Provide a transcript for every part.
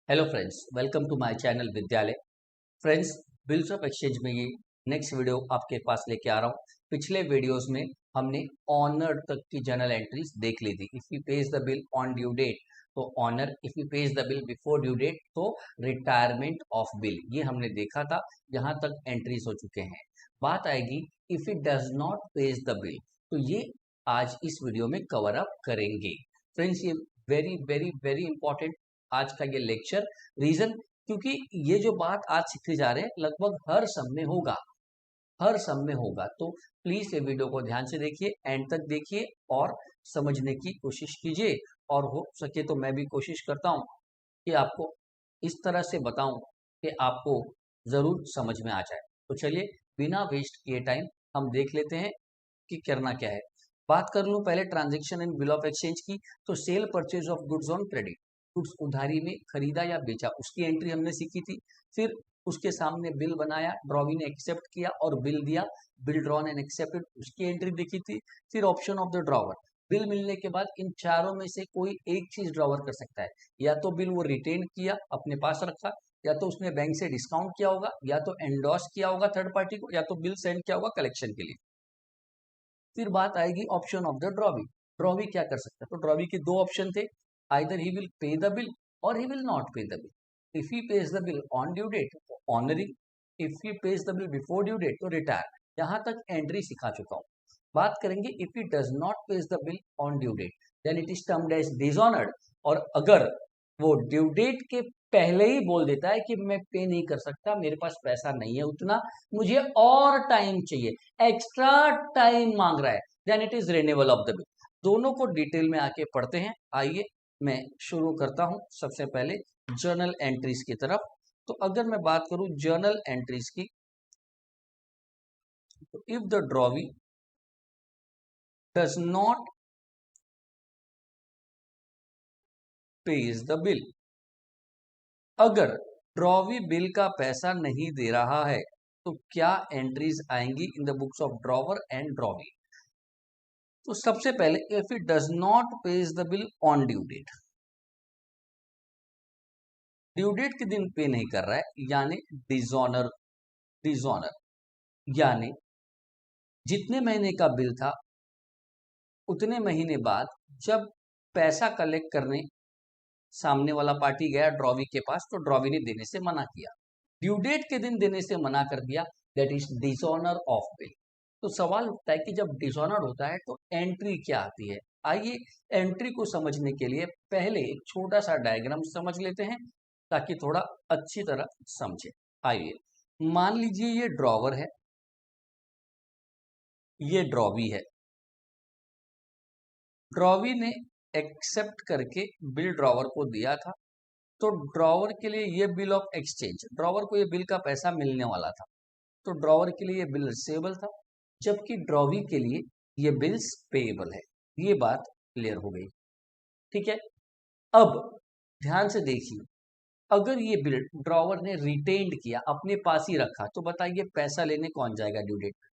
Hello friends, welcome to my channel Vidyalaya. Friends, bills of exchange में ये next video आपके पास लेके आ रहा हूँ। पिछले वीडियोस में हमने ऑनर तक की जर्नल एंट्रीज देख ली थी। If you pays the bill on due date तो honour, if you pays the bill before due date तो रिटायरमेंट ऑफ बिल, ये हमने देखा था। यहाँ तक एंट्रीज हो चुके हैं। बात आएगी if it does not pays the bill, तो ये आज इस वीडियो में कवर अप करेंगे। फ्रेंड्स, ये वेरी वेरी वेरी इंपॉर्टेंट आज का ये लेक्चर। रीजन, क्योंकि ये जो बात आज सीखने जा रहे हैं लगभग हर सम में होगा, हर सम में होगा। तो प्लीज ये वीडियो को ध्यान से देखिए, एंड तक देखिए और समझने की कोशिश कीजिए। और हो सके तो मैं भी कोशिश करता हूँ कि आपको इस तरह से बताऊं कि आपको जरूर समझ में आ जाए। तो चलिए बिना वेस्ट किए टाइम हम देख लेते हैं कि करना क्या है। बात कर लूं पहले transaction in bill of exchange की, तो cell purchase of goods on credit, goods उधारी में खरीदा या बेचा, उसकी एंट्री हमने सीखी थी। फिर उसके सामने बिल बनाया, ड्रॉवी ने एक्सेप्ट किया और बिल दिया, बिल ड्रॉन एंड एक्सेप्टेड, उसकी एंट्री देखी थी। फिर option of the drawer, bill मिलने के बाद इन चारों में से कोई एक चीज ड्रॉवर कर सकता है। या तो बिल वो रिटेन किया, अपने पास रखा, या तो उसने बैंक से डिस्काउंट किया होगा, या तो एंडोर्स किया होगा थर्ड पार्टी को, या तो बिल सेंड किया होगा कलेक्शन के लिए। फिर बात आएगी option of the drawee. Drawee क्या कर सकता है? तो ड्रॉवी के दो ऑप्शन थे, either he will pay the bill or he will not pay the bill. If he pays the bill on due date तो honouring, if he pays the bill before due date तो retire. यहां तक entry सिखा चुका हूं। बात करेंगे if he does not pays the bill on due date then it is termed as dishonoured. और अगर वो ड्यू डेट के पहले ही बोल देता है कि मैं पे नहीं कर सकता, मेरे पास पैसा नहीं है उतना, मुझे और टाइम चाहिए, एक्स्ट्रा टाइम मांग रहा है, then it is renewal of the bill. दोनों को डिटेल में आके पढ़ते हैं। आइए मैं शुरू करता हूं सबसे पहले जर्नल एंट्रीज की तरफ। तो अगर मैं बात करूं जर्नल एंट्रीज की, तो if the drawee does not pays the bill, अगर ड्रॉवी बिल का पैसा नहीं दे रहा है तो क्या एंट्रीज आएंगी in the books of drawer and drawee. तो सबसे पहले if it does not pays the bill on due date, due date के दिन पे नहीं कर रहा है यानी डिसऑनर। डिसऑनर यानी जितने महीने का बिल था उतने महीने बाद जब पैसा कलेक्ट करने सामने वाला पार्टी गया ड्रॉवी के पास, तो ड्रॉवी ने देने से मना किया, ड्यू डेट के दिन देने से मना कर दिया, that is dishonour of bill. तो सवाल उठता है कि जब डिसऑनर होता है तो एंट्री क्या आती है। आइए एंट्री को समझने के लिए पहले एक छोटा सा डायग्राम समझ लेते हैं ताकि थोड़ा अच्छी तरह समझे। आइए मान लीजिए ये ड्रॉवर है, ये ड्रॉवी है। ड्रॉवी ने एक्सेप्ट करके बिल ड्रॉवर को दिया था, तो ड्रॉवर के लिए ये बिल ऑफ एक्सचेंज, ड्रॉवर को ये बिल का पैसा मिलने वाला था, तो ड्रॉवर के लिए ये बिल रिसीवेबल था, जबकि ड्रॉवी के लिए ये बिल्स पेएबल है। ये बात क्लियर हो गई, ठीक है। अब ध्यान से देखिए, अगर ये बिल ड्रॉवर ने रिटेन्ड किया, अपने पास ही रखा, तो बताइए पैसा लेने कौन जाएगा ड्यू डेट पे?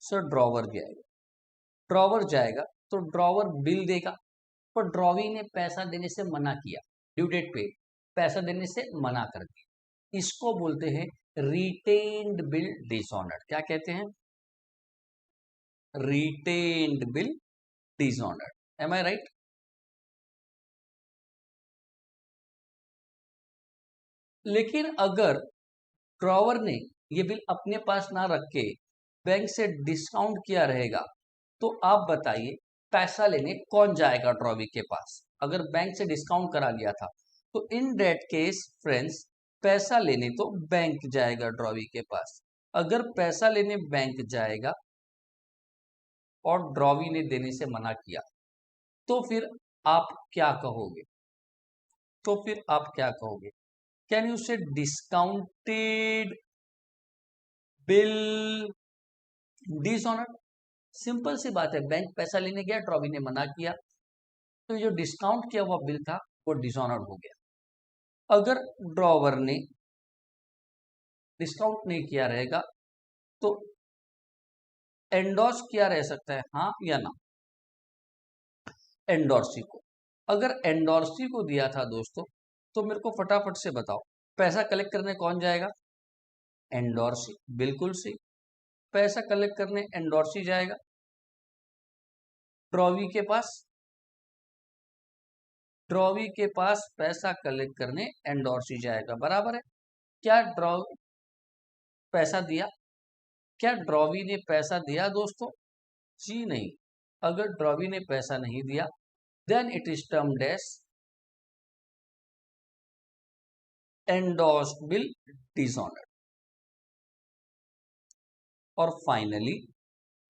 सर ड्रॉवर जाएगा। ड्रॉवर जाएगा तो ड्रॉवर बिल देगा, पर ड्रॉवी ने पैसा देने से मना किया, ड्यू डेट पे पैसा देने से मना कर दिया। इसको बोलते हैं रिटेन्ड बिल डिसऑनर्ड। क्या कहते हैं? Retained bill dishonoured. एम आई राइट? लेकिन अगर ड्रॉवर ने ये बिल अपने पास ना रख के बैंक से डिस्काउंट किया रहेगा, तो आप बताइए पैसा लेने कौन जाएगा ड्रॉवी के पास? अगर बैंक से डिस्काउंट करा लिया था तो इन दैट केस फ्रेंड्स, पैसा लेने तो बैंक जाएगा ड्रॉवी के पास। अगर पैसा लेने बैंक जाएगा और ड्रॉवी ने देने से मना किया, तो फिर आप क्या कहोगे? तो फिर आप क्या कहोगे? कैन यू से डिस्काउंटेड बिल डिसऑनर्ड? सिंपल सी बात है, बैंक पैसा लेने गया, ड्रॉवी ने मना किया, तो जो डिस्काउंट किया हुआ बिल था वो डिसऑनर्ड हो गया। अगर ड्रॉवर ने डिस्काउंट नहीं किया रहेगा तो एंडोर्स किया रह सकता है, हाँ या ना? एंडोर्सी को, अगर एंडोर्सी को दिया था दोस्तों, तो मेरे को फटाफट से बताओ, पैसा कलेक्ट करने कौन जाएगा? एंडोर्सी, बिल्कुल सही। पैसा कलेक्ट करने एंडोर्सी जाएगा ट्रॉवी के पास। ट्रॉवी के पास पैसा कलेक्ट करने एंडोर्सी जाएगा, बराबर है। क्या ड्रॉ पैसा दिया? क्या ड्रॉवी ने पैसा दिया दोस्तों? जी नहीं। अगर ड्रॉवी ने पैसा नहीं दिया then it is termed as endorsed bill dishonoured. और फाइनली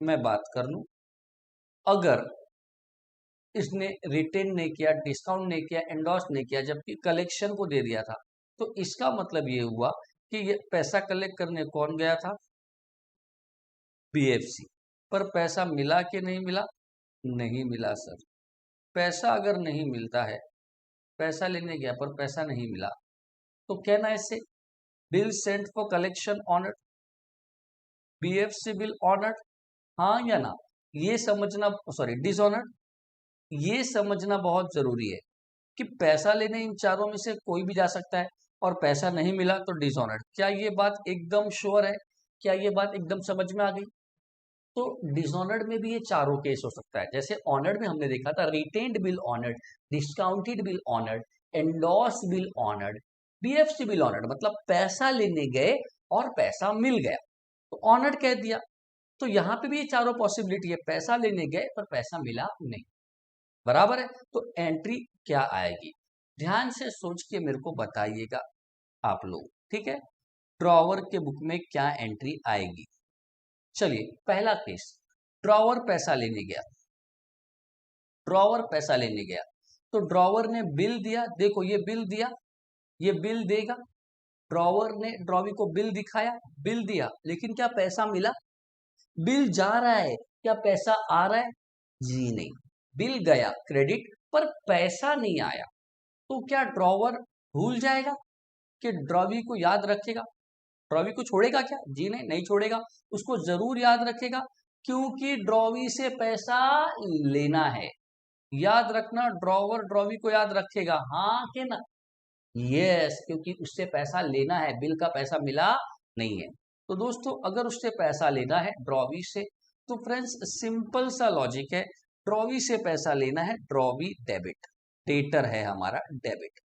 मैं बात कर लूं, अगर इसने रिटेन नहीं किया, डिस्काउंट नहीं किया, एंडोर्स नहीं किया, जबकि कलेक्शन को दे दिया था, तो इसका मतलब ये हुआ कि ये पैसा कलेक्ट करने कौन गया था? बीएफसी। पर पैसा मिला कि नहीं मिला? नहीं मिला सर। पैसा अगर नहीं मिलता है, पैसा लेने गया पर पैसा नहीं मिला, तो कहना है इससे bill sent for collection honoured, BFC bill honoured, हाँ या ना? ये समझना, सॉरी डिसऑनर्ड, ये समझना बहुत जरूरी है कि पैसा लेने इन चारों में से कोई भी जा सकता है और पैसा नहीं मिला तो डिसऑनर्ड। क्या ये बात एकदम श्योर है? क्या ये बात एकदम समझ में आ गई? तो डिसऑनर्ड में भी ये चारों केस हो सकता है। जैसे ऑनर्ड में हमने देखा था retained bill honoured, discounted bill honoured, endorse bill honoured, BFC bill honoured, मतलब पैसा लेने गए और पैसा मिल गया तो ऑनर्ड कह दिया। तो यहाँ पे भी ये चारों पॉसिबिलिटी है, पैसा लेने गए पर पैसा मिला नहीं, बराबर है। तो एंट्री क्या आएगी? ध्यान से सोच के मेरे को बताइएगा आप लोग, ठीक है। ड्रॉवर के बुक में क्या एंट्री आएगी? चलिए पहला केस, ड्रॉवर पैसा लेने गया। ड्रॉवर पैसा लेने गया तो ड्रॉवर ने बिल दिया, देखो ये बिल दिया, ये बिल देगा। ड्रॉवर ने ड्रॉवी को बिल दिखाया, बिल दिया, लेकिन क्या पैसा मिला? बिल जा रहा है, क्या पैसा आ रहा है? जी नहीं। बिल गया क्रेडिट, पर पैसा नहीं आया। तो क्या ड्रॉवर भूल जाएगा कि ड्रॉवी को याद रखेगा? ड्रॉवी को छोड़ेगा क्या? जी नहीं, नहीं छोड़ेगा। उसको जरूर याद रखेगा, क्योंकि ड्रॉवी से पैसा लेना है। याद रखना, ड्रॉवर ड्रॉवी को याद रखेगा, हाँ कि ना? यस, क्योंकि उससे पैसा लेना है, बिल का पैसा मिला नहीं है। तो दोस्तों अगर उससे पैसा लेना है ड्रॉवी से, तो फ्रेंड्स सिंपल सा लॉजिक है, ड्रॉवी से पैसा लेना है, ड्रॉवी डेबिट, डेटर है हमारा debit,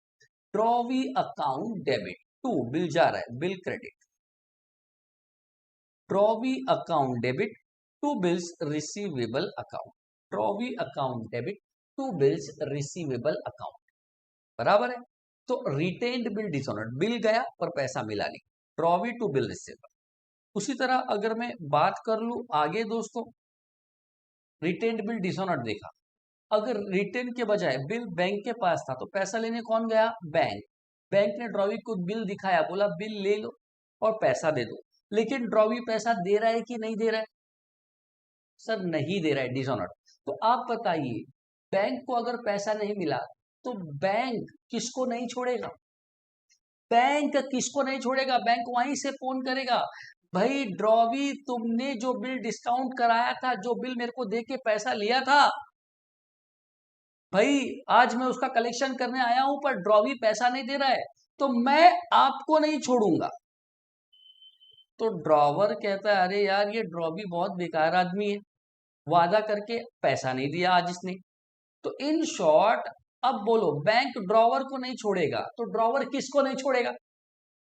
drawee account debit to, bill जा रहा है, bill credit, drawee account debit to bills receivable account, drawee account debit to bills receivable account, बराबर है। तो रिटेन्ड बिल डिसऑनर्ड, बिल गया पर पैसा मिला नहीं, ड्रॉवी टू बिल रिसीवेबल। उसी तरह अगर मैं बात कर लूं आगे दोस्तों, रिटेन्ड बिल डिसऑनर्ड देखा, अगर रिटेन के बजाय बिल बैंक के पास था तो पैसा लेने कौन गया? बैंक। बैंक ने ड्रॉवी को बिल दिखाया, बोला बिल ले लो और पैसा दे दो, लेकिन ड्रॉवी पैसा दे रहा है कि नहीं दे रहा है? सर नहीं दे रहा है, डिसऑनर्ड। तो आप बताइए, बैंक को अगर पैसा नहीं मिला तो बैंक किसको नहीं छोड़ेगा? बैंक किसको नहीं छोड़ेगा? बैंक वहीं से फोन करेगा, भाई ड्रॉवी तुमने जो बिल डिस्काउंट कराया था, जो बिल मेरे को दे के पैसा लिया था, भाई आज मैं उसका कलेक्शन करने आया हूं पर ड्रॉवी पैसा नहीं दे रहा है, तो मैं आपको नहीं छोड़ूंगा। तो ड्रॉवर कहता है अरे यार ये ड्रॉवी बहुत बेकार आदमी है, वादा करके पैसा नहीं दिया आज इसने। तो इन शॉर्ट अब बोलो, बैंक ड्रॉवर को नहीं छोड़ेगा तो ड्रॉवर किसको नहीं छोड़ेगा?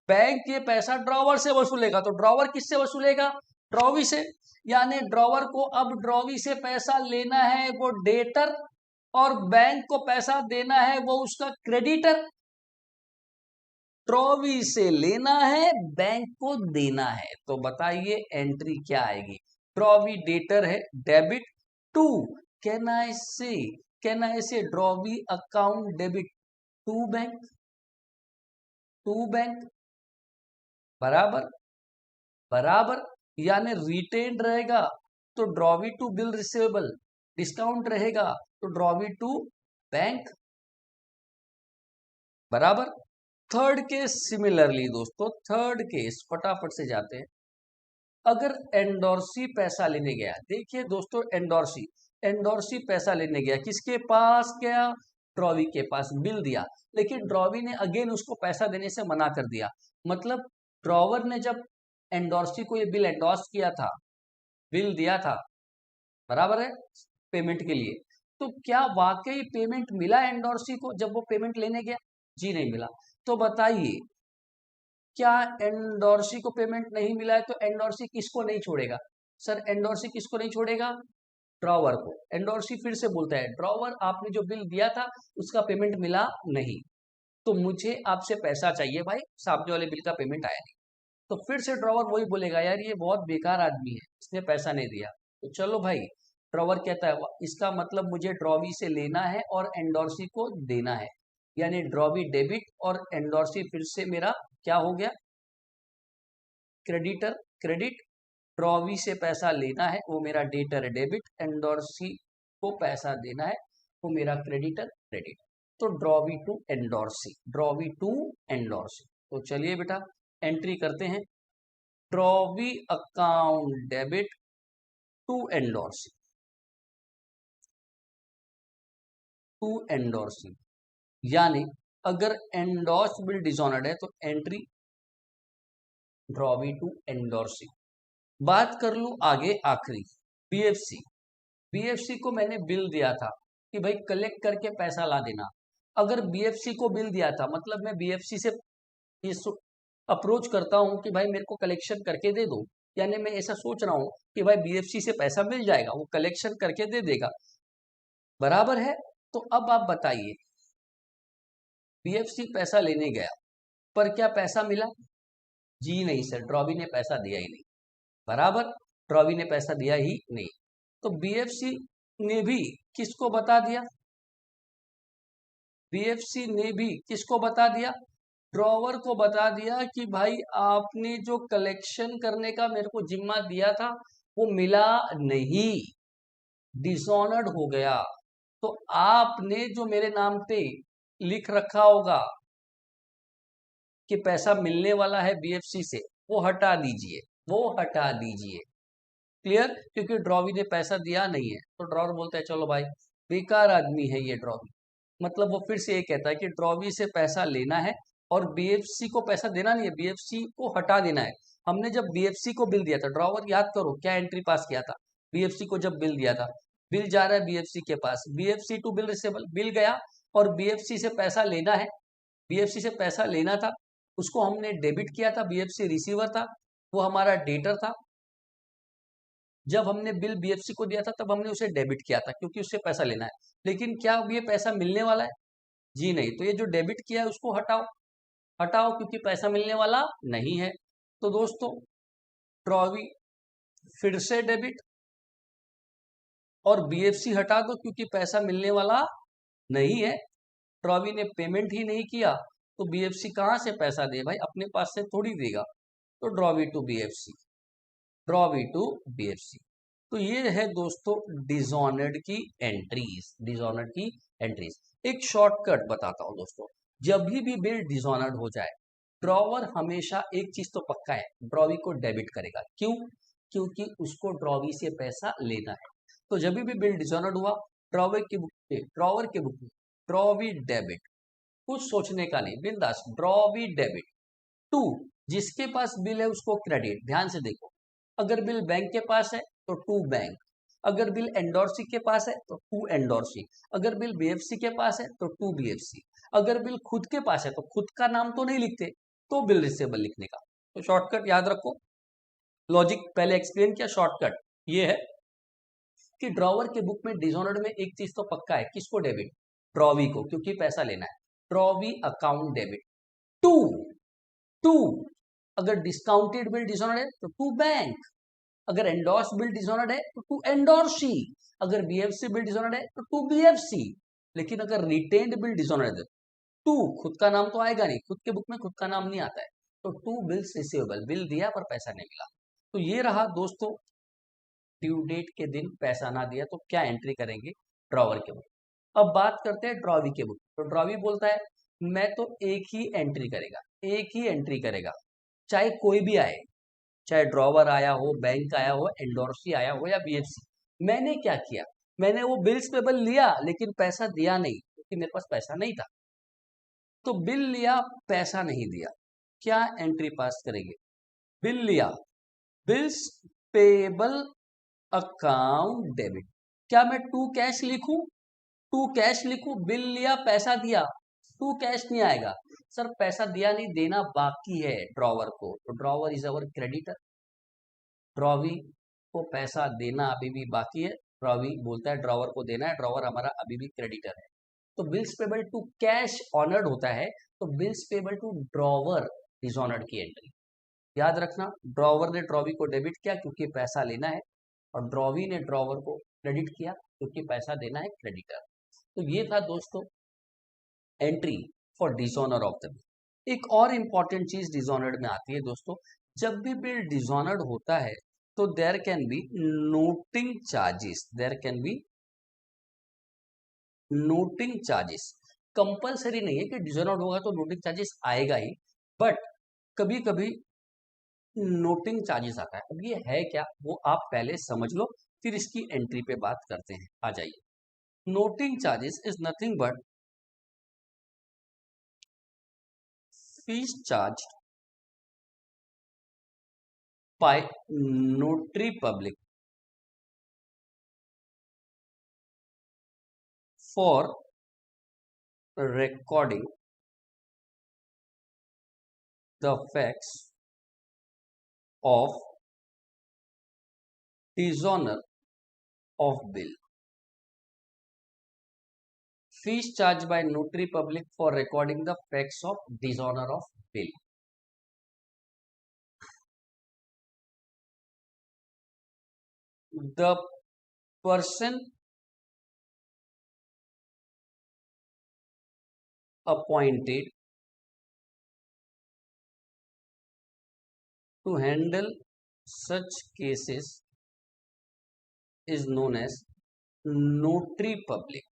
बैंक ये पैसा ड्रॉवर से वसूलेगा, तो ड्रॉवर किससे वसूलेगा? ड्रॉवी से। यानी ड्रॉवर को अब ड्रॉवी से पैसा लेना है, वो डेटर, और बैंक को पैसा देना है, वो उसका क्रेडिटर। ड्रॉवी से लेना है, बैंक को देना है, तो बताइए एंट्री क्या आएगी? ड्रॉवी डेटर है, debit to, can I say drawee account debit to bank, to bank, बराबर, बराबर। यानी रिटेन रहेगा तो drawee to bill receivable, discount रहेगा तो ड्रॉवी टू बैंक, बराबर। थर्ड केस सिमिलरली दोस्तों, थर्ड केस फटाफट से जाते हैं। अगर एंडोर्सी पैसा लेने गया, देखिए दोस्तों एंडोर्सी, एंडोर्सी पैसा लेने गया, किसके पास गया? ड्रॉवी के पास बिल दिया, लेकिन ड्रॉवी ने अगेन उसको पैसा देने से मना कर दिया। मतलब ड्रॉवर ने जब एंडोर्सी को ये बिल एंडोर्स किया था, बिल दिया था, बराबर है, पेमेंट के लिए, तो क्या वाकई पेमेंट मिला एंडोर्सी को जब वो पेमेंट लेने गया? जी नहीं मिला। तो बताइए, क्या एंडोर्सी को पेमेंट नहीं मिला है तो एंडोर्सी किसको नहीं छोड़ेगा? सर एंडोर्सी किसको नहीं छोड़ेगा? ड्रॉवर को। एंडोर्सी फिर से बोलता है, ड्रॉवर आपने जो बिल दिया था उसका पेमेंट मिला नहीं, तो मुझे आपसे पैसा चाहिए भाई, सामने वाले बिल का पेमेंट आया नहीं। तो फिर से ड्रॉवर वही बोलेगा, यार ये बहुत बेकार आदमी है, इसने पैसा नहीं दिया। तो चलो भाई, ड्रॉवर कहता है इसका मतलब मुझे ड्रॉवी से लेना है और एंडोर्सी को देना है, यानी ड्रॉवी डेबिट और एंडोर्सी फिर से मेरा क्या हो गया? Creditor, credit. ड्रॉवी से पैसा लेना है वो मेरा डेटर डेबिट, एंडोर्सी को पैसा देना है वो मेरा क्रेडिटर क्रेडिट। तो drawee to endorsee, drawee to endorsee. तो चलिए बेटा एंट्री करते हैं, drawee account debit to endorsee, to endorsee. यानी अगर एंडोर्स बिल डिसऑनर्ड है तो एंट्री ड्रॉवी टू एंडोर्सी। बात कर लूं आगे आखिरी, बीएफसी। बीएफसी को मैंने बिल दिया था कि भाई कलेक्ट करके पैसा ला देना। अगर बीएफसी को बिल दिया था मतलब मैं बीएफसी से ये अप्रोच करता हूं कि भाई मेरे को कलेक्शन करके दे दो, यानी मैं ऐसा सोच रहा हूं कि भाई बीएफसी से पैसा मिल जाएगा, वो कलेक्शन करके दे देगा, बराबर है। तो अब आप बताइए, बीएफसी पैसा लेने गया पर क्या पैसा मिला? जी नहीं सर, ड्रॉवी ने पैसा दिया ही नहीं, बराबर, ड्रॉवी ने पैसा दिया ही नहीं। तो बीएफसी ने भी किसको बता दिया? बीएफसी ने भी किसको बता दिया? ड्रॉवर को बता दिया कि भाई आपने जो कलेक्शन करने का मेरे को जिम्मा दिया था वो मिला नहीं, डिसऑनर्ड हो गया। तो आपने जो मेरे नाम पे लिख रखा होगा कि पैसा मिलने वाला है बीएफसी से, वो हटा दीजिए, वो हटा दीजिए। क्लियर? क्योंकि ड्रॉवी ने पैसा दिया नहीं है। तो ड्रॉवर बोलता है चलो भाई, बेकार आदमी है ये ड्रॉवी। मतलब वो फिर से ये कहता है कि ड्रॉवी से पैसा लेना है और बीएफसी को पैसा देना नहीं है, बीएफसी को हटा देना है। हमने जब बीएफसी को बिल दिया था, ड्रॉवर याद करो क्या एंट्री पास किया था, बीएफसी को जब बिल दिया था, बिल जा रहा है बीएफसी के पास, BFC to bill receivable, bill गया और बीएफसी से पैसा लेना है, बीएफसी से पैसा लेना था, उसको हमने डेबिट किया था, बीएफसी रिसीवर था, वो हमारा डेटर था। जब हमने बिल बीएफसी को दिया था तब हमने उसे डेबिट किया था क्योंकि उससे पैसा लेना है। लेकिन क्या अब ये पैसा मिलने वाला है? जी नहीं। तो ये जो डेबिट किया है उसको हटाओ, हटाओ क्योंकि पैसा मिलने वाला नहीं है। तो दोस्तों ट्रॉवी फिर से डेबिट और बीएफसी हटा दो क्योंकि पैसा मिलने वाला नहीं है। ट्रॉवी ने पेमेंट ही नहीं किया तो बीएफसी कहां से पैसा दे भाई, अपने पास से थोड़ी देगा। तो drawee to BFC, drawee to BFC. तो ये है दोस्तों डिसऑनर्ड की एंट्रीज, डिसऑनर्ड की एंट्रीज। एक शॉर्टकट बताता हूं दोस्तों, जब भी बिल डिसऑनर्ड हो जाए, ड्रॉवर हमेशा एक चीज तो पक्का है, ड्रॉवी को डेबिट करेगा। क्यों? क्योंकि उसको ड्रॉवी से पैसा लेना है। तो जब भी बिल डिसऑनर्ड हुआ, ड्रॉवर के बुक में ड्रॉवी डेबिट, कुछ सोचने का नहीं, बिंदास ड्रॉवी डेबिट टू, जिसके पास बिल है उसको क्रेडिट। ध्यान से देखो, अगर बिल बैंक के पास है तो टू बैंक, अगर बिल एंडोर्सी के पास है तो टू एंडोर्सी, अगर बिल बीएफसी के पास है तो टू बीएफसी, अगर बिल खुद के पास है तो खुद का नाम तो नहीं लिखते, तो बिल रिसेबल लिखने का। तो शॉर्टकट याद रखो, लॉजिक पहले एक्सप्लेन किया, शॉर्टकट ये है कि ड्रॉवर के बुक में डिसऑनर्ड में एक चीज तो पक्का है, किसको डेबिट? ड्रॉवी को, क्योंकि पैसा लेना है, drawee account debit to, to, अगर डिस्काउंटेड बिल डिसऑनर्ड है तो टू बैंक, अगर एंडोर्स बिल डिसऑनर्ड है तो टू एंडोर्सी, अगर बीएफसी बिल डिसऑनर्ड है तो टू बीएफसी। लेकिन अगर रिटेन्ड बिल डिसऑनर्ड है, टू, खुद का नाम तो आएगा नहीं, खुद के बुक में खुद का नाम नहीं आता है, तो टू बिल्स रिसीवेबल, बिल दिया पर पैसा नहीं मिला। तो ये रहा दोस्तों, ड्यू डेट के दिन पैसा ना दिया तो क्या एंट्री करेंगे ड्रॉवर के बुक। अब बात करते हैं ड्रॉवी के बुक। तो ड्रॉवी बोलता है मैं तो एक ही एंट्री करेगा, एक ही एंट्री करेगा, चाहे कोई भी आए, चाहे ड्रॉवर आया हो, बैंक आया हो, एंडोर्सी आया हो या बीएफसी। मैंने क्या किया, मैंने वो बिल्स पेबल लिया लेकिन पैसा दिया नहीं, कि मेरे पास पैसा नहीं था। तो बिल लिया, पैसा नहीं दिया, क्या एंट्री पास करेंगे? बिल लिया, बिल्स पेबल अकाउंट डेबिट। क्या मैं टू कैश लिखूं? टू कैश लिखूं, बिल लिया पैसा दिया, टू कैश नहीं आएगा। सर पैसा दिया नहीं, देना बाकी है ड्रॉवर को, तो drawer is our creditor. Drawee को पैसा देना अभी भी बाकी है, ड्रॉवी बोलता है ड्रॉवर को देना है, ड्रॉवर हमारा अभी भी क्रेडिटर है। तो bills payable to cash honoured होता है, तो bills payable to drawer dishonoured की एंट्री। याद रखना, ड्रॉवर ने ड्रॉवी को डेबिट किया क्योंकि पैसा लेना है, और ड्रॉवी ने ड्रॉवर को क्रेडिट किया क्योंकि पैसा देना है क्रेडिटर। तो ये था दोस्तों entry for dishonour of the bill. एक और इंपॉर्टेंट चीज डिसऑनर्ड में आती है दोस्तों, जब भी बिल डिसऑनर्ड होता है तो there can be noting charges, there can be noting charges. Compulsory नहीं है कि डिसऑनर्ड होगा तो नोटिंग चार्जेस आएगा ही, बट कभी कभी नोटिंग चार्जेस आता है। अब ये है क्या, वो आप पहले समझ लो, फिर इसकी एंट्री पे बात करते हैं। आ जाइए। Noting charges is nothing but fees charge by notary public for recording the facts of dishonor of bill. Fees charged by notary public for recording the facts of dishonor of bill. The person appointed to handle such cases is known as notary public.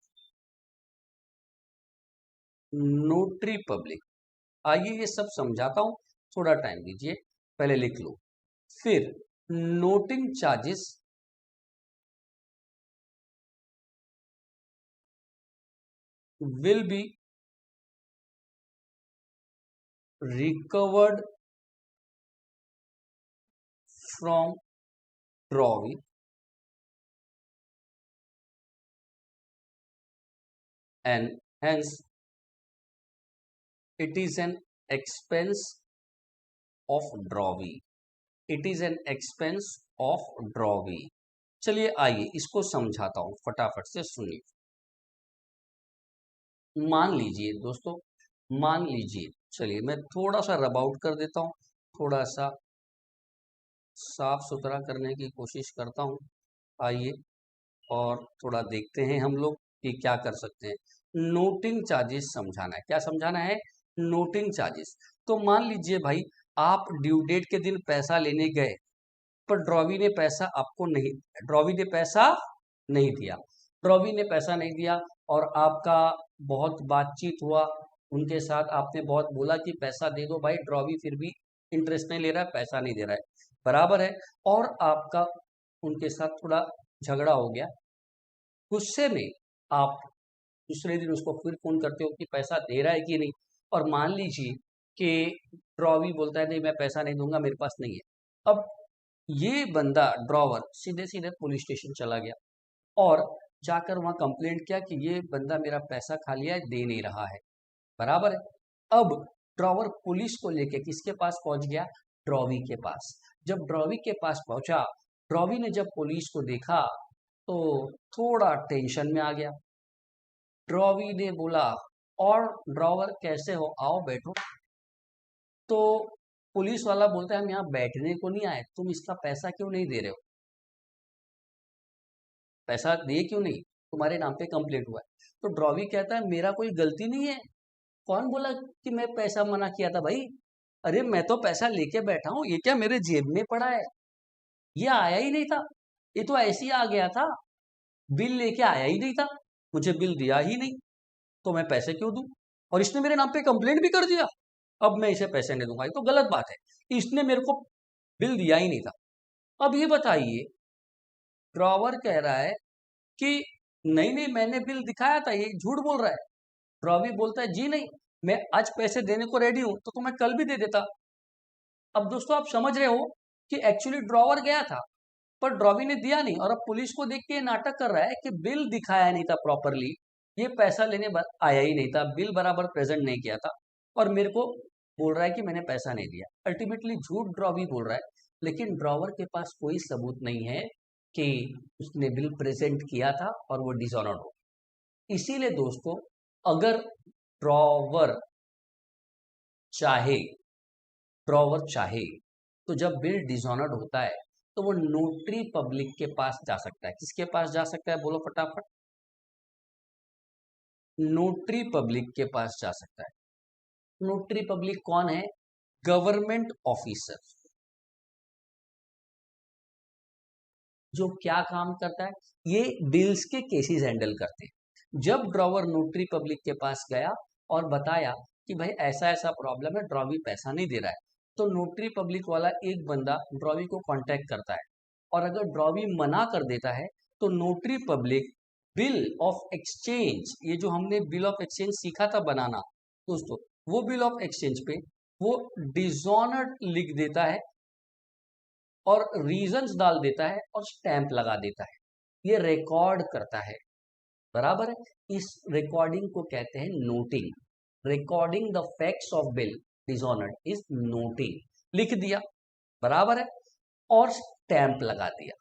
Notary public. आइए ये सब समझाता हूं, थोड़ा time दीजिए, पहले लिख लो। फिर noting charges will be recovered from drawing and hence it is an expense of drawing. It is an expense of drawing. चलिए आइए इसको समझाता हूं, फटाफट से सुनिए। मान लीजिए दोस्तों, मान लीजिए, चलिए मैं थोड़ा सा रब आउट कर देता हूं, थोड़ा सा साफ सुथरा करने की कोशिश करता हूं। आइए और थोड़ा देखते हैं हम लोग कि क्या कर सकते हैं। नोटिंग चार्जेस समझाना है, क्या समझाना है? Noting charges. तो मान लीजिए भाई, आप ड्यू डेट के दिन पैसा लेने गए, पर ड्रॉवी ने पैसा आपको नहीं, ड्रॉवी ने पैसा नहीं दिया, ड्रॉवी ने पैसा नहीं दिया, और आपका बहुत बातचीत हुआ उनके साथ, आपने बहुत बोला कि पैसा दे दो भाई, ड्रॉवी फिर भी इंटरेस्ट नहीं ले रहा है, पैसा नहीं दे रहा है, बराबर है, और आपका उनके साथ थोड़ा झगड़ा हो गया। गुस्से में आप दूसरे दिन उसको फिर फोन करते हो कि पैसा दे रहा है कि नहीं, और मान लीजिए कि ड्रॉवी बोलता है नहीं मैं पैसा नहीं दूंगा, मेरे पास नहीं है। अब ये बंदा ड्रॉवर सीधे सीधे पुलिस स्टेशन चला गया और जाकर वहां कंप्लेंट किया कि ये बंदा मेरा पैसा खा लिया है, दे नहीं रहा है, बराबर है। अब ड्रॉवर पुलिस को लेके किसके पास पहुंच गया? ड्रॉवी के पास। जब ड्रॉवी के पास पहुंचा, ड्रॉवी ने जब पुलिस को देखा तो थोड़ा टेंशन में आ गया। ड्रॉवी ने बोला, और ड्रॉवर कैसे हो, आओ बैठो। तो पुलिस वाला बोलता है हम यहाँ बैठने को नहीं आए, तुम इसका पैसा क्यों नहीं दे रहे हो? पैसा दिए क्यों नहीं? तुम्हारे नाम पे कंप्लेंट हुआ है। तो ड्रॉवी कहता है मेरा कोई गलती नहीं है, कौन बोला कि मैं पैसा मना किया था भाई? अरे मैं तो पैसा लेके बैठा हूँ, ये क्या मेरे जेब में पड़ा है? ये आया ही नहीं था, ये तो ऐसे ही आ गया था, बिल लेके आया ही नहीं था, मुझे बिल दिया ही नहीं, तो मैं पैसे क्यों दूं? और इसने मेरे नाम पे कंप्लेंट भी कर दिया, अब मैं इसे पैसे नहीं दूंगा, ये तो गलत बात है, इसने मेरे को बिल दिया ही नहीं था। अब ये बताइए, ड्रॉवर कह रहा है कि नहीं नहीं मैंने बिल दिखाया था, ये झूठ बोल रहा है। ड्रॉवी बोलता है जी नहीं, मैं आज पैसे देने को रेडी हूं, तो मैं कल भी दे देता। अब दोस्तों आप समझ रहे हो कि एक्चुअली ड्रॉवर गया था पर ड्रॉवी ने दिया नहीं, और अब पुलिस को देख के ये नाटक कर रहा है कि बिल दिखाया नहीं था प्रॉपरली, ये पैसा लेने आया ही नहीं था, बिल बराबर प्रेजेंट नहीं किया था, और मेरे को बोल रहा है कि मैंने पैसा नहीं दिया। अल्टीमेटली झूठ ड्रॉवी बोल रहा है, लेकिन ड्रॉवर के पास कोई सबूत नहीं है कि उसने बिल प्रेजेंट किया था और वो डिसऑनर्ड हो। इसीलिए दोस्तों अगर ड्रॉवर चाहे ड्रॉवर चाहे तो जब बिल डिसऑनर्ड होता है तो वो नोटरी पब्लिक के पास जा सकता है। किसके पास जा सकता है, बोलो फटाफट। नोटरी पब्लिक के पास जा सकता है। नोटरी पब्लिक कौन है, गवर्नमेंट ऑफिसर, जो क्या काम करता है, ये बिल्स के केसेस हैंडल करते हैं। जब ड्रॉवर नोटरी पब्लिक के पास गया और बताया कि भाई ऐसा ऐसा प्रॉब्लम है, ड्रॉवी पैसा नहीं दे रहा है, तो नोटरी पब्लिक वाला एक बंदा ड्रॉवी को कांटेक्ट करता है, और अगर ड्रॉवी मना कर देता है तो notary public bill of exchange, ये जो हमने बिल ऑफ एक्सचेंज सीखा था बनाना दोस्तों, वो बिल ऑफ एक्सचेंज पे वो डिसऑनर्ड लिख देता है और रीजंस डाल देता है और स्टैंप लगा देता है, ये रिकॉर्ड करता है। बराबर है, इस रिकॉर्डिंग को कहते हैं noting. Recording the facts of bill dishonoured is noting, लिख दिया, बराबर है, और स्टैंप लगा दिया।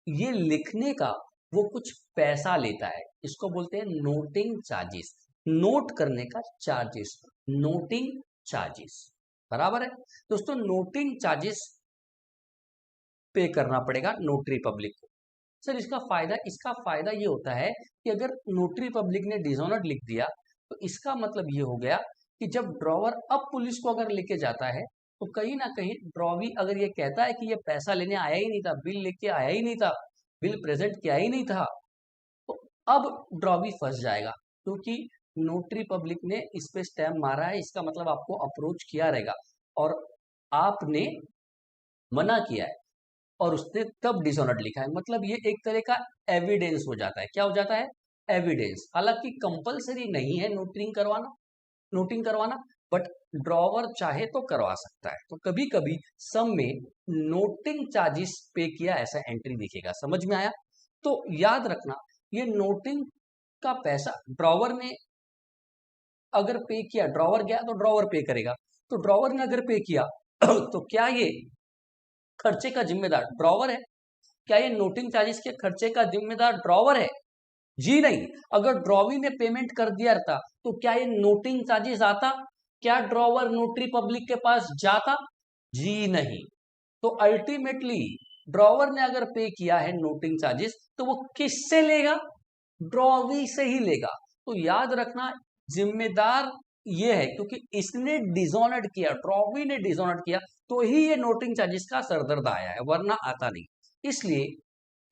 ये लिखने का वो कुछ पैसा लेता है, इसको बोलते हैं नोटिंग चार्जेस, नोट करने का चार्जेस, नोटिंग चार्जेस, बराबर है दोस्तों। नोटिंग चार्जेस पे करना पड़ेगा नोटरी पब्लिक को। सर इसका फायदा ये होता है कि अगर नोटरी पब्लिक ने डिसऑनर्ड लिख दिया तो इसका मतलब ये हो गया कि जब ड्रॉवर अब पुलिस को अगर लेके जाता है तो कहीं ना कहीं ड्रॉवी अगर ये कहता है कि ये पैसा लेने आया ही नहीं था, बिल लेके आया ही नहीं था, बिल प्रेजेंट किया ही नहीं था, तो अब ड्रॉवी फंस जाएगा, क्योंकि नोटरी पब्लिक ने इस पे स्टैम्प मारा है, इसका मतलब आपको अप्रोच किया रहेगा और आपने मना किया है और उसने तब डिसऑनर्ड लिखा है, मतलब ये एक तरह का एविडेंस हो जाता है। क्या हो जाता है, एविडेंस। हालांकि कंपलसरी नहीं है नोटिंग करवाना, बट ड्रॉवर चाहे तो करवा सकता है। तो कभी कभी सम में नोटिंग चार्जेस पे किया ऐसा एंट्री दिखेगा, समझ में आया। तो याद रखना ये नोटिंग का पैसा ड्रॉवर ने अगर पे किया, ड्रॉवर गया तो ड्रॉवर पे करेगा, तो ड्रॉवर ने अगर पे किया तो क्या ये खर्चे का जिम्मेदार ड्रॉवर है? क्या ये नोटिंग चार्जेस के खर्चे का जिम्मेदार ड्रॉवर है? जी नहीं। अगर ड्रॉवी ने पेमेंट कर दिया था तो क्या ये नोटिंग चार्जेस आता? क्या ड्रॉवर नोटरी पब्लिक के पास जाता? जी नहीं। तो अल्टीमेटली ड्रॉवर ने अगर पे किया है नोटिंग चार्जेस तो वो किससे लेगा? ड्रॉवी से ही लेगा। तो याद रखना जिम्मेदार ये है, क्योंकि इसने डिसऑनर्ड किया, ड्रॉवी ने डिसऑनर्ड किया, तो ही ये नोटिंग चार्जेस का सरदर्द आया है, वरना आता नहीं। इसलिए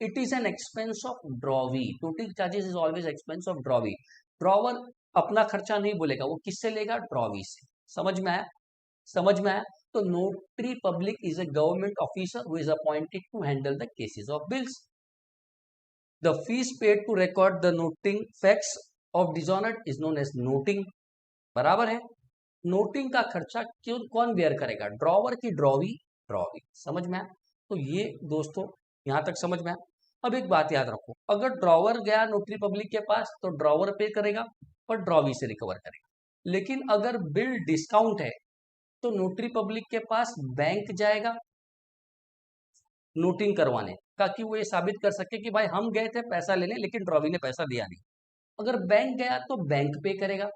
it is an expense of drawee, noting charges is always expense of drawee. Drawer अपना खर्चा नहीं बोलेगा, वो किससे लेगा? ड्रॉवी से। समझ में आया? समझ में आया। तो notary public is a government officer who is appointed to handle the cases of bills. The fees paid to record the noting facts of dishonored is known as noting. बराबर है। नोटिंग का खर्चा क्यों कौन बेयर करेगा? Drawer की drawee? Drawee. समझ में आया? तो ये दोस्तों यहां तक समझ में आया। अब एक बात याद रखो, अगर ड्रॉवर गया नोटरी पब्लिक के पास तो ड्रॉवर पे करेगा और ड्रॉवी से रिकवर करेगा। लेकिन अगर बिल डिस्काउंट है तो नोटरी पब्लिक के पास बैंक जाएगा नोटिंग करवाने, ताकि वो ये साबित कर सके कि भाई हम गए थे पैसा लेने लेकिन ड्रॉवी ने पैसा दिया नहीं। अगर बैंक गया तो बैंक पे करेगा,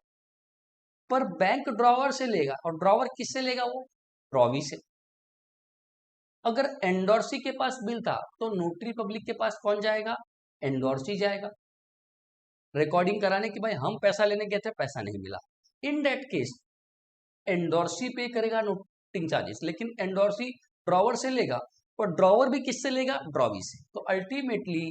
पर बैंक ड्रॉवर से लेगा, और ड्रॉवर किससे लेगा? वो ड्रॉवी से। अगर एंडोर्सी के पास बिल था तो नोटरी पब्लिक के पास कौन जाएगा? एंडोर्सी जाएगा रिकॉर्डिंग कराने की भाई हम पैसा लेने गए थे, पैसा नहीं मिला। इन डेट केस एंडोर्सी पे करेगा नोटिंग चार्जेस, लेकिन एंडोर्सी ड्रॉवर से लेगा, और ड्रॉवर भी किससे लेगा? ड्रॉवी से। तो अल्टीमेटली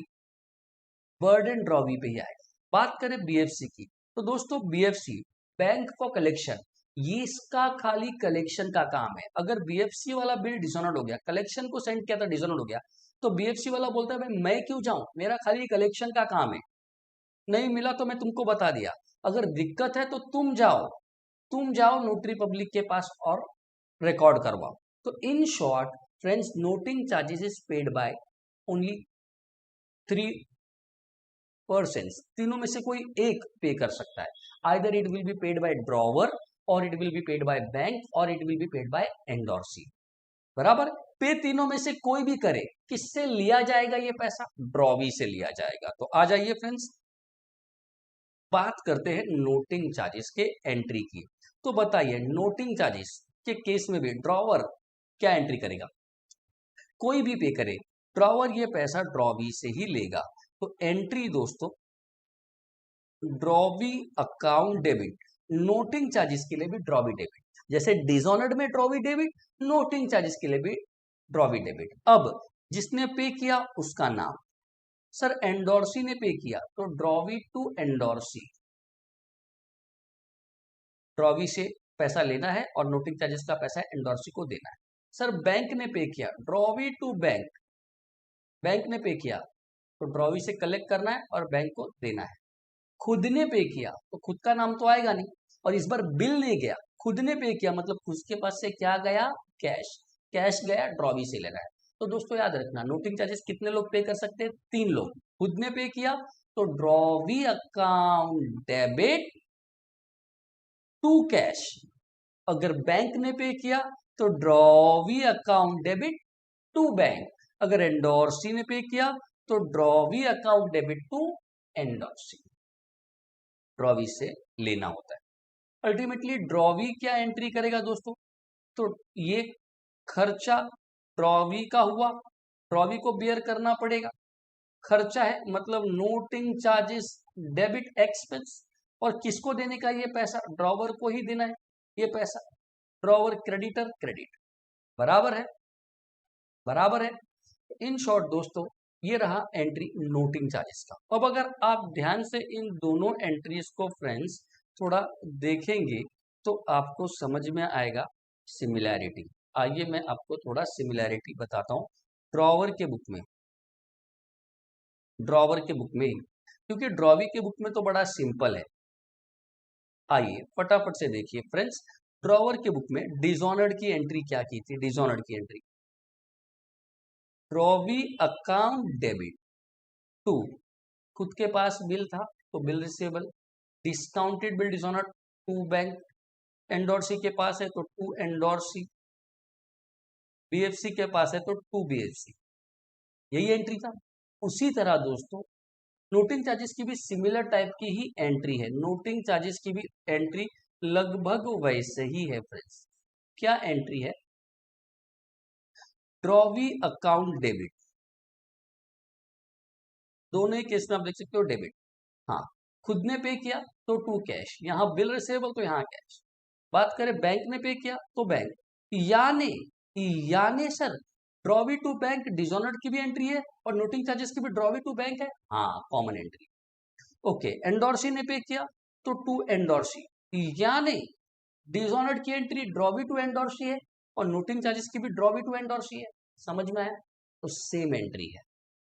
बर्डन ड्रॉवी पे ही आएगा। बात करें बीएफसी की, तो दोस्तों बीएफसी बैंक फॉर कलेक्शन, ये इसका खाली कलेक्शन का काम है। अगर बीएफसी वाला बिल डिसऑनर्ड हो गया, कलेक्शन को सेंड किया था डिसऑनर्ड हो गया, तो बीएफसी वाला बोलता है भाई मैं क्यों जाऊं, मेरा खाली कलेक्शन का काम है। नहीं मिला तो मैं तुमको बता दिया। अगर दिक्कत है तो तुम जाओ नोटरी पब्लिक के पास और रिकॉर्ड करवाओ। तो in short friends, noting charges is paid by only 3%। तीनों में से कोई एक पे कर सकता है। Either it will be paid by drawer, or it will be paid by bank, or it will be paid by endorsee. बराबर। पे तीनों में से कोई भी करे, किससे लिया जाएगा ये पैसा? ड्रॉवी से लिया जाएगा। तो आ जाइए फ्रेंड्स, बात करते हैं नोटिंग चार्जेस के एंट्री की। तो बताइए, नोटिंग चार्जेस के केस में भी ड्रॉवर क्या एंट्री करेगा? कोई भी पे करे, ड्रॉवर ये पैसा ड्रॉवी से ही लेगा। तो एंट्री दोस्तों, drawee account debit. Noting charges के लिए भी ड्रॉवी डेबिट, जैसे डिसऑनर्ड में ड्रॉवी डेबिट, नोटिंग चार्जेस के लिए भी ड्रॉवी डेबिट। अब जिसने पे किया उसका नाम, सर एंडोर्सी ने पे किया तो ड्रॉवी टू एंडोर्सी। ड्रॉवी से पैसा लेना है और नोटिंग चार्जेस का पैसा एंडोर्सी को देना है। सर बैंक ने पे किया, ड्रॉवी टू बैंक। बैंक ने पे किया तो ड्रॉवी से कलेक्ट करना है और बैंक को देना है। खुद ने पे किया तो खुद का नाम तो आएगा नहीं, और इस बार बिल नहीं गया, खुद ने पे किया मतलब खुद के पास से क्या गया? कैश। कैश गया, ड्रॉवी से लेना है। तो दोस्तों याद रखना, नोटिंग चार्जेस कितने लोग पे कर सकते हैं? 3 लोग। खुद ने पे किया तो drawee account debit to cash. अगर बैंक ने पे किया तो drawee account debit to bank. अगर एंडोर्सी ने पे किया तो drawee account debit to endorsee. Drawee से लेना होता है। अल्टीमेटली ड्रॉवी क्या एंट्री करेगा दोस्तों? तो ये खर्चा ड्रॉवी का हुआ, ड्रॉवी को बेयर करना पड़ेगा। खर्चा है मतलब नोटिंग चार्जेस डेबिट एक्सपेंस। और किसको देने का ये पैसा? ड्रॉवर को ही देना है ये पैसा। Drawer creditor, credit. बराबर है, बराबर है। इन शॉर्ट दोस्तों, ये रहा एंट्री नोटिंग चार्जेस का। अब अगर आप ध्यान से इन दोनों एंट्रीज को फ्रेंड्स थोड़ा देखेंगे तो आपको समझ में आएगा सिमिलैरिटी। आइए मैं आपको थोड़ा सिमिलैरिटी बताता हूँ ड्रॉवर के बुक में। ड्रॉवर के बुक में ही, क्योंकि ड्रॉवी के बुक में तो बड़ा सिंपल है। आइए फटाफट से देखिए फ्रेंड्स, ड्रॉवर के बुक में डिसऑनर्ड की एंट्री क्या की थी? डिसऑनर्ड की entry, drawee account debit to, खुद के पास बिल था तो bill receivable, discounted bill dishonoured to bank, endorsee के पास है तो टू एंडोर्सी, बीएफसी के पास है तो टू बीएफसी। यही एंट्री था। उसी तरह दोस्तों, नोटिंग चार्जेस की भी सिमिलर टाइप की ही एंट्री है। नोटिंग चार्जेस की भी एंट्री लगभग वैसे ही है फ्रेंड्स। क्या एंट्री है? Drawee account debit. दोनों ही केस में आप देख सकते हो डेबिट। हाँ, खुद ने पे किया तो टू कैश, यहाँ बिल रिसीवेबल तो यहाँ कैश। बात करें बैंक ने पे किया तो बैंक, यानी sir drawee to bank dishonoured की भी एंट्री है और नोटिंग चार्जेस की भी ड्रॉवी टू बैंक है। हाँ, कॉमन एंट्री। ओके, एंडोर्सी ने पे किया तो टू एंडोर्सी, यानी डिसऑनर्ड की एंट्री ड्रॉवी टू एंडोर्सी है और नोटिंग चार्जेस की भी ड्रॉवी टू एंडोर्सी है। समझ में आया? तो सेम एंट्री है।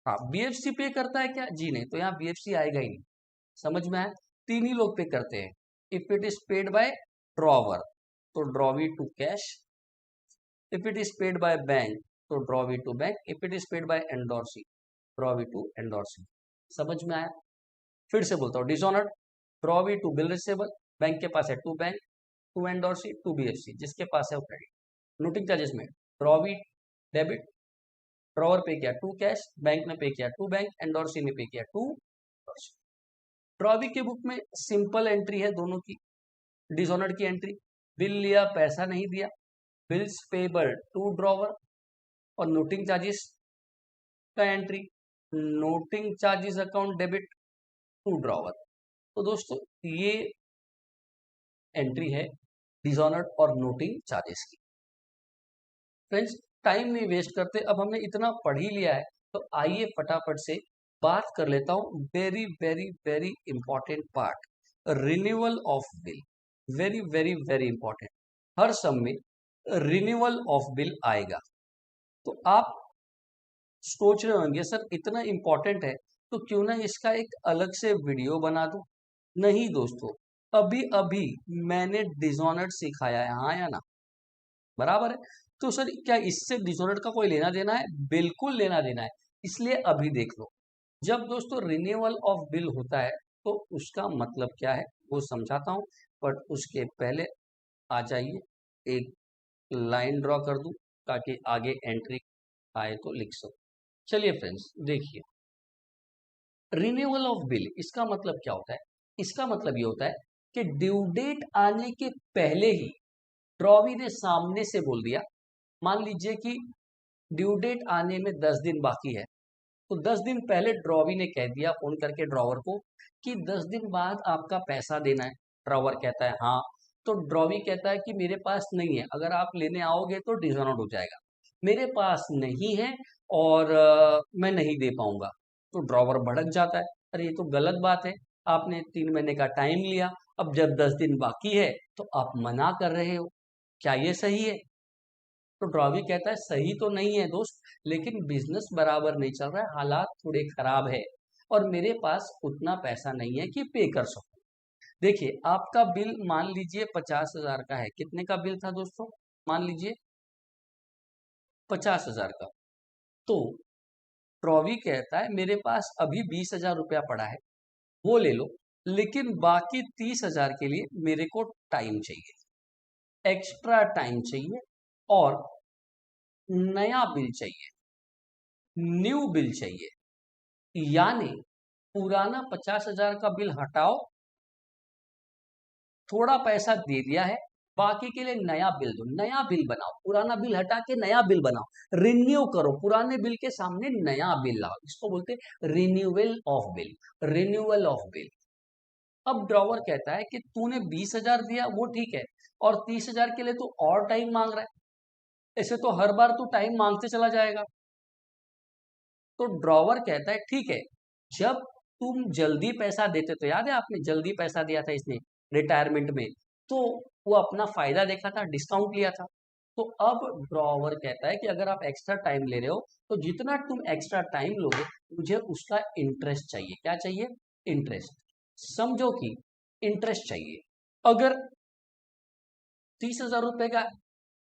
हाँ, बीएफसी पे करता है क्या? जी नहीं, तो यहाँ बीएफसी आएगा ही नहीं। समझ में आया? 3 ही लोग पे करते हैं। If it is paid by drawer तो drawee to cash, if it is paid by bank तो drawee to bank, if it is paid by endorsee drawee to endorsee. समझ में आया? फिर से बोलता हूँ, dishonoured drawee to bill receivable, bank के पास है to bank, to endorsee, to BFC, जिसके पास है वो क्रेडिट। नोटिंग चार्जेस में ड्रॉवी डेबिट, ड्रॉवर पे किया टू कैश, बैंक ने पे किया टू बैंक, एंडोर्सी ने पे किया टू एंडोर्सी। ड्रॉवी के बुक में सिंपल एंट्री है दोनों की। डिसऑनर्ड की एंट्री, बिल लिया पैसा नहीं दिया, बिल्स पेबल टू ड्रॉवर। और नोटिंग चार्जेस का entry, noting charges account debit to drawer. तो दोस्तों ये एंट्री है डिसऑनर्ड और नोटिंग चार्जेस की। फ्रेंड्स, टाइम नहीं वेस्ट करते, अब हमने इतना पढ़ ही लिया है तो आइए फटाफट से बात कर लेता हूं very very very important part, renewal of bill. Very very very important. हर सम में रिन्यूअल ऑफ बिल आएगा। तो आप सोच रहे होंगे सर इतना इंपॉर्टेंट है तो क्यों ना इसका एक अलग से वीडियो बना दूं। नहीं दोस्तों, अभी अभी मैंने डिसऑनर्ड सिखाया है, हाँ या ना, बराबर है। तो सर क्या इससे डिसऑनर्ड का कोई लेना देना है? बिल्कुल लेना देना है, इसलिए अभी देख लो। जब दोस्तों रिन्यूअल ऑफ बिल होता है तो उसका मतलब क्या है वो समझाता हूं, बट उसके पहले आ जाइए, एक लाइन ड्रॉ कर दूं ताकि आगे एंट्री आए तो लिख सको। चलिए फ्रेंड्स देखिए, रिन्यूअल ऑफ बिल इसका मतलब क्या होता है? इसका मतलब ये होता है कि ड्यू डेट आने के पहले ही ड्रॉवी ने सामने से बोल दिया, मान लीजिए कि ड्यू डेट आने में 10 दिन बाकी है, तो 10 दिन पहले ड्रॉवी ने कह दिया फोन करके ड्रॉवर को कि 10 दिन बाद आपका पैसा देना है। ड्रॉवर कहता है हाँ, तो ड्रॉवी कहता है कि मेरे पास नहीं है, अगर आप लेने आओगे तो डिसऑनर्ड हो जाएगा, मेरे पास नहीं है और मैं नहीं दे पाऊंगा। तो ड्रॉवर भड़क जाता है, अरे ये तो गलत बात है, आपने 3 महीने का टाइम लिया, अब जब 10 दिन बाकी है तो आप मना कर रहे हो, क्या ये सही है? तो ड्रॉवी कहता है सही तो नहीं है दोस्त, लेकिन बिजनेस बराबर नहीं चल रहा है, हालात थोड़े खराब है और मेरे पास उतना पैसा नहीं है कि पे कर सकूं। देखिए आपका बिल मान लीजिए 50,000 का है, कितने का बिल था दोस्तों? मान लीजिए 50,000 का। तो ट्रॉवी कहता है मेरे पास अभी 20,000 रुपया पड़ा है, वो ले लो, लेकिन बाकी 30,000 के लिए मेरे को टाइम चाहिए, एक्स्ट्रा टाइम चाहिए और नया बिल चाहिए, न्यू बिल चाहिए। यानी पुराना 50,000 का बिल हटाओ, थोड़ा पैसा दे दिया है, बाकी के लिए नया बिल दो, नया बिल बनाओ, पुराना बिल हटा के नया बिल बनाओ, रिन्यू करो, पुराने बिल के सामने नया बिल लाओ, इसको बोलते हैं renewal of bill, renewal of bill. अब ड्रॉवर कहता है कि तूने 20,000 दिया वो ठीक है, और 30,000 के लिए तू और टाइम मांग रहा है, ऐसे तो हर बार तू टाइम मांगते चला जाएगा। तो ड्रॉवर कहता है ठीक है, जब तुम जल्दी पैसा देते, तो याद है आपने जल्दी पैसा दिया था इसने रिटायरमेंट में, तो वो अपना फायदा देखा था, डिस्काउंट लिया था। तो अब ड्रॉवर कहता है कि अगर आप एक्स्ट्रा टाइम ले रहे हो तो जितना तुम एक्स्ट्रा टाइम लोगे मुझे उसका इंटरेस्ट चाहिए। क्या चाहिए? इंटरेस्ट। समझो कि इंटरेस्ट चाहिए। अगर 30,000 रुपए का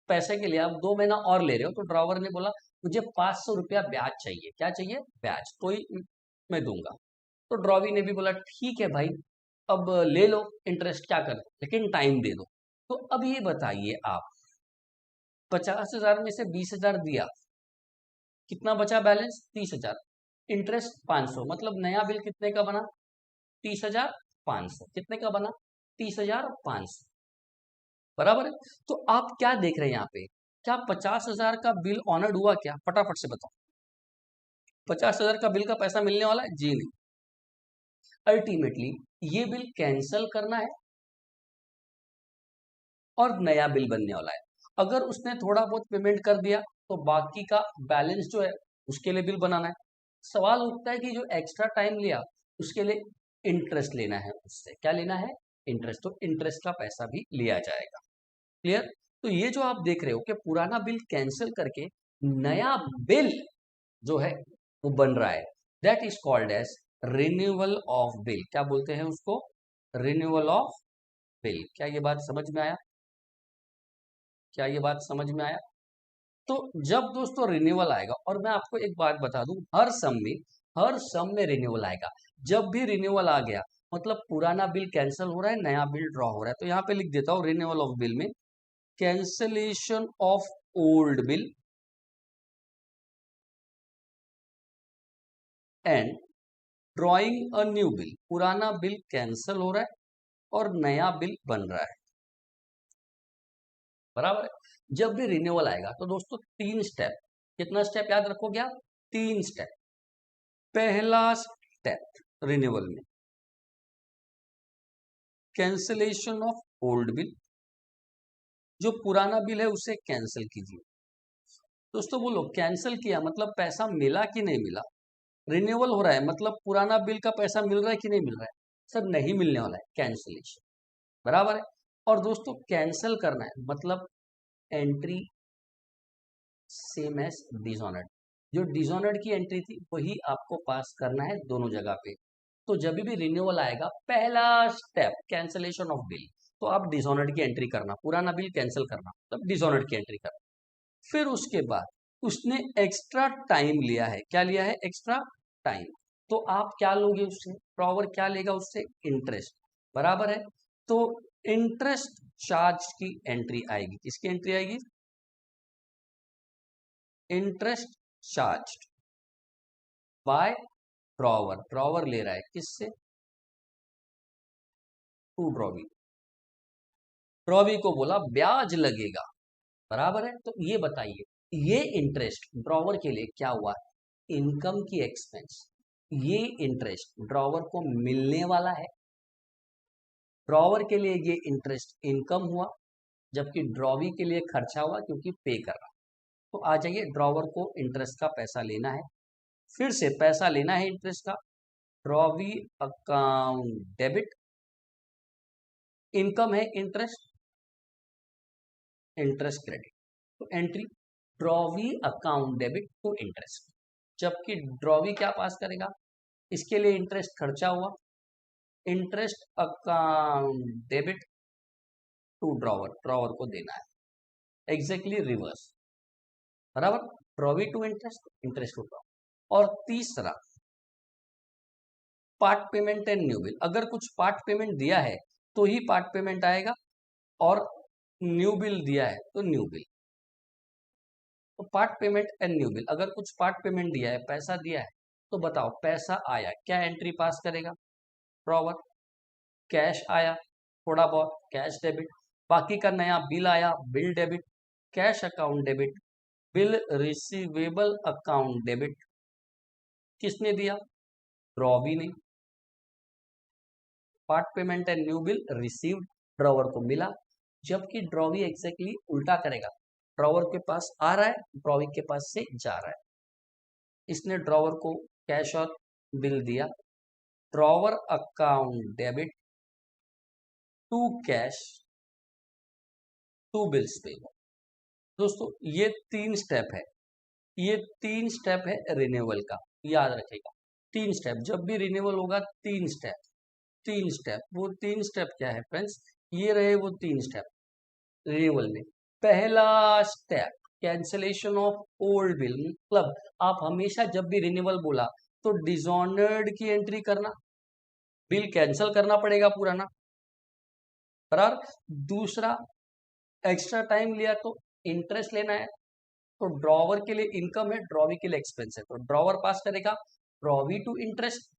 पैसे के लिए आप 2 महीना और ले रहे हो, तो ड्रॉवर ने बोला मुझे 500 रुपया ब्याज चाहिए। क्या चाहिए? ब्याज। तो ही मैं दूंगा। तो ड्रॉवी ने भी बोला ठीक है भाई, अब ले लो इंटरेस्ट, क्या कर, लेकिन टाइम दे दो। तो अब ये बताइए आप, 50,000 में से 20,000 दिया, कितना बचा बैलेंस? 30,000, इंटरेस्ट 500, मतलब नया बिल कितने का बना? 30,500। कितने का बना? 30,500, बराबर है। तो आप क्या देख रहे हैं यहाँ पे? क्या 50,000 का बिल ऑनर्ड हुआ? क्या फटाफट से बताओ, 50,000 का बिल का पैसा मिलने वाला है? जी नहीं, अल्टीमेटली ये बिल कैंसल करना है और नया बिल बनने वाला है। अगर उसने थोड़ा बहुत पेमेंट कर दिया तो बाकी का बैलेंस जो है उसके लिए बिल बनाना है। सवाल उठता है कि जो एक्स्ट्रा टाइम लिया उसके लिए इंटरेस्ट लेना है, उससे क्या लेना है? इंटरेस्ट। तो इंटरेस्ट का पैसा भी लिया जाएगा। क्लियर? तो ये जो आप देख रहे हो कि पुराना बिल कैंसिल करके नया बिल जो है वो बन रहा है, that is called as renewal of bill. क्या बोलते हैं उसको? Renewal of bill. क्या ये बात समझ में आया? क्या ये बात समझ में आया? तो जब दोस्तों रिन्यूअल आएगा, और मैं आपको एक बात बता दूं, हर सम में रिन्यूअल आएगा। जब भी रिन्यूअल आ गया मतलब पुराना बिल कैंसिल हो रहा है, नया बिल ड्रॉ हो रहा है। तो यहाँ पे लिख देता हूं रिन्यूअल ऑफ बिल में, cancellation of old bill and drawing a new bill. पुराना बिल कैंसिल हो रहा है और नया बिल बन रहा है, बराबर है। जब भी रिन्यूअल आएगा तो दोस्तों 3 स्टेप, कितना स्टेप याद रखोगे आप? 3 स्टेप। पहला स्टेप रिन्यूअल में, कैंसिलेशन ऑफ ओल्ड बिल, जो पुराना बिल है उसे कैंसिल कीजिए। दोस्तों बोलो, कैंसिल किया मतलब पैसा मिला कि नहीं मिला? रिन्यूअल हो रहा है मतलब पुराना बिल का पैसा मिल रहा है कि नहीं मिल रहा है? सर नहीं मिलने वाला है, कैंसिलेशन, बराबर है। और दोस्तों कैंसिल करना है मतलब एंट्री सेम एज डिसऑनर्ड, जो डिसऑनर्ड की एंट्री थी वही आपको पास करना है दोनों जगह पे। तो जब भी रिन्यूअल आएगा, पहला स्टेप कैंसलेशन ऑफ बिल, तो आप डिसऑनर्ड की एंट्री करना, पुराना बिल कैंसिल करना, तब डिसऑनर्ड की एंट्री करना। फिर उसके बाद उसने एक्स्ट्रा टाइम लिया है, क्या लिया है? Extra time. तो आप क्या लोगे उससे? ड्रॉवर क्या लेगा उससे? इंटरेस्ट, बराबर है। तो इंटरेस्ट चार्ज की एंट्री आएगी, किसकी एंट्री आएगी? Interest charge by drawer. Drawer ले रहा है किससे? To drawee. ड्रॉवी को बोला ब्याज लगेगा, बराबर है। तो ये बताइए, ये इंटरेस्ट ड्रॉवर के लिए क्या हुआ? इनकम की एक्सपेंस। ये इंटरेस्ट ड्रॉवर को मिलने वाला है, ड्रॉवर के लिए ये इंटरेस्ट इनकम हुआ, जबकि ड्रॉवी के लिए खर्चा हुआ क्योंकि पे कर रहा। तो आ जाइए, ड्रॉवर को इंटरेस्ट का पैसा लेना है, फिर से पैसा लेना है इंटरेस्ट का। ड्रॉवी अकाउंट डेबिट, इनकम है इंटरेस्ट, इंटरेस्ट क्रेडिट। तो entry drawee account debit to interest, जबकि ड्रॉवी क्या पास करेगा? इसके लिए इंटरेस्ट खर्चा हुआ, interest account debit to drawer, drawer को देना है। एग्जैक्टली रिवर्स, बराबर। Drawee to interest, interest to drawer. और तीसरा part payment and new bill. अगर कुछ पार्ट पेमेंट दिया है तो ही पार्ट पेमेंट आएगा, और न्यू बिल दिया है तो न्यू बिल। तो part payment and new bill, अगर कुछ पार्ट पेमेंट दिया है, पैसा दिया है, तो बताओ पैसा आया, क्या एंट्री पास करेगा? ड्रॉवर। कैश आया थोड़ा बहुत, कैश डेबिट। बाकी का नया बिल आया, bill debit. Cash account debit, bill receivable account debit. किसने दिया? ड्रॉवी ने। Part payment and new bill received, drawer को मिला, जबकि ड्रॉवी एग्जैक्टली उल्टा करेगा। ड्रॉवर के पास आ रहा है, ड्रॉवी के पास से जा रहा है। इसने ड्रॉवर को कैश और बिल दिया, drawer account debit to cash to bills payable. दोस्तों ये तीन स्टेप है, ये तीन स्टेप है रिन्यूअल का, याद रखेगा। तीन स्टेप, जब भी रिन्यूअल होगा तीन स्टेप, तीन स्टेप। वो तीन स्टेप क्या है फ्रेंड्स? ये रहे वो तीन स्टेप रिन्यूअल में। पहला step cancellation of old bill, मतलब आप हमेशा जब भी रिन्यूअल बोला तो डिसऑनर्ड की एंट्री करना, बिल कैंसिल करना पड़ेगा पुराना, बराबर। दूसरा, एक्स्ट्रा टाइम लिया तो इंटरेस्ट लेना है, तो ड्रॉवर के लिए इनकम है, ड्रॉवी के लिए एक्सपेंस है, तो ड्रॉवर पास करेगा ड्रॉवी टू इंटरेस्ट,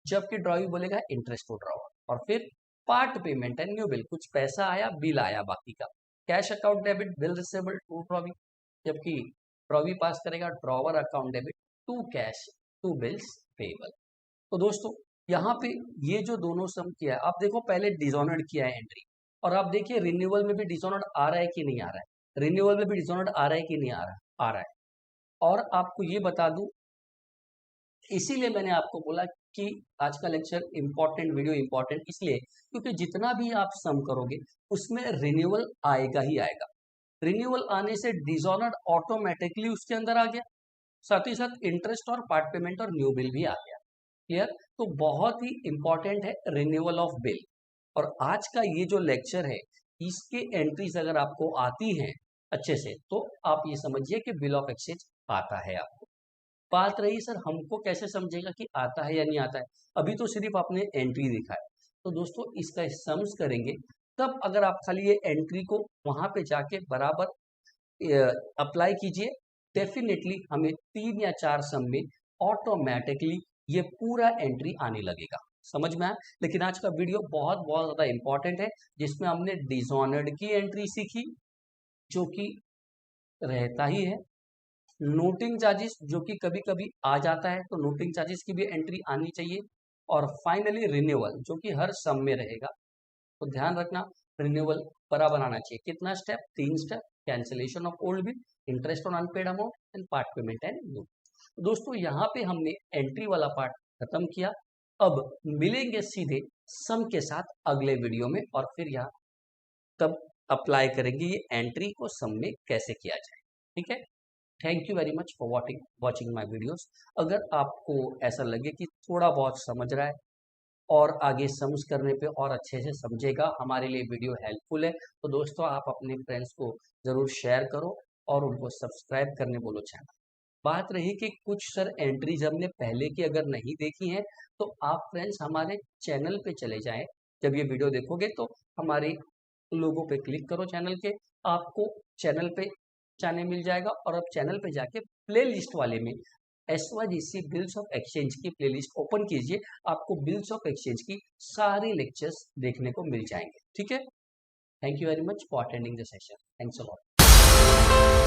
जबकि ड्रॉवी बोलेगा इंटरेस्ट टू ड्रॉवर। और फिर part payment and new bill, कुछ पैसा आया, बिल आया बाकी का। Cash account debit, bill receivable to drawee, जबकि ड्रॉवी पास करेगा drawer account debit to cash to bills payable. तो दोस्तों यहाँ पे ये जो दोनों सम किया है, आप देखो पहले डिसऑनर्ड किया है एंट्री, और आप देखिए रिन्यूअल में भी डिसऑनर्ड आ रहा है कि नहीं आ रहा है, रिन्यूअल में भी डिसऑनर्ड आ रहा है कि नहीं आ रहा है, आ रहा है। और आपको ये बता दूं, इसीलिए मैंने आपको बोला कि आज का लेक्चर इंपॉर्टेंट, वीडियो इंपॉर्टेंट इसलिए क्योंकि जितना भी आप सम करोगे उसमें रिन्यूअल आएगा ही आएगा। रिन्यूअल आने से डिसऑनर्ड ऑटोमेटिकली उसके अंदर आ गया, साथ ही साथ इंटरेस्ट और पार्ट पेमेंट और न्यू बिल भी आ गया। क्लियर? तो बहुत ही इंपॉर्टेंट है रिन्यूअल ऑफ बिल। और आज का ये जो लेक्चर है, इसके एंट्रीज अगर आपको आती हैं अच्छे से, तो आप ये समझिए कि बिल ऑफ एक्सचेंज आता है आपको। बात रही सर हमको कैसे समझेगा कि आता है या नहीं आता है, अभी तो सिर्फ आपने एंट्री दिखा है। तो दोस्तों इसका सम्स करेंगे, तब अगर आप खाली ये एंट्री को वहां पे जाके बराबर अप्लाई कीजिए, डेफिनेटली हमें 3 या 4 सम में ऑटोमेटिकली ये पूरा एंट्री आने लगेगा। समझ में आया? लेकिन आज का वीडियो बहुत बहुत ज्यादा इंपॉर्टेंट है, जिसमें हमने डिसऑनर्ड की एंट्री सीखी, जो कि रहता ही है। नोटिंग चार्जेस जो कि कभी कभी आ जाता है, तो नोटिंग चार्जेस की भी एंट्री आनी चाहिए। और फाइनली रिन्यूअल जो कि हर सम में रहेगा, तो ध्यान रखना रिन्यूअल बराबर आना चाहिए। कितना step? 3 step, cancellation of old bill, interest on unpaid amount and part payment and new. दोस्तों यहाँ पे हमने एंट्री वाला पार्ट खत्म किया, अब मिलेंगे सीधे सम के साथ अगले वीडियो में, और फिर यहाँ तब अप्लाई करेंगे ये एंट्री को सम में कैसे किया जाए। ठीक है? Thank you very much for watching my videos. अगर आपको ऐसा लगे कि थोड़ा बहुत समझ रहा है और आगे समझ करने पे और अच्छे से समझेगा, हमारे लिए वीडियो हेल्पफुल है, तो दोस्तों आप अपने फ्रेंड्स को ज़रूर शेयर करो और उनको सब्सक्राइब करने बोलो चैनल। बात रही कि कुछ सर एंट्रीज हमने पहले की अगर नहीं देखी हैं, तो आप फ्रेंड्स हमारे चैनल पे चले जाएं। जब ये वीडियो देखोगे तो हमारे लोगों पे क्लिक करो चैनल के, आपको चैनल पे जाने मिल जाएगा और अब चैनल पे जाके प्ले लिस्ट वाले में SYGC बिल्स ऑफ एक्सचेंज की प्लेलिस्ट ओपन कीजिए। आपको बिल्स ऑफ एक्सचेंज की सारी लेक्चर्स देखने को मिल जाएंगे। ठीक है, thank you very much for attending the session. Thanks a lot.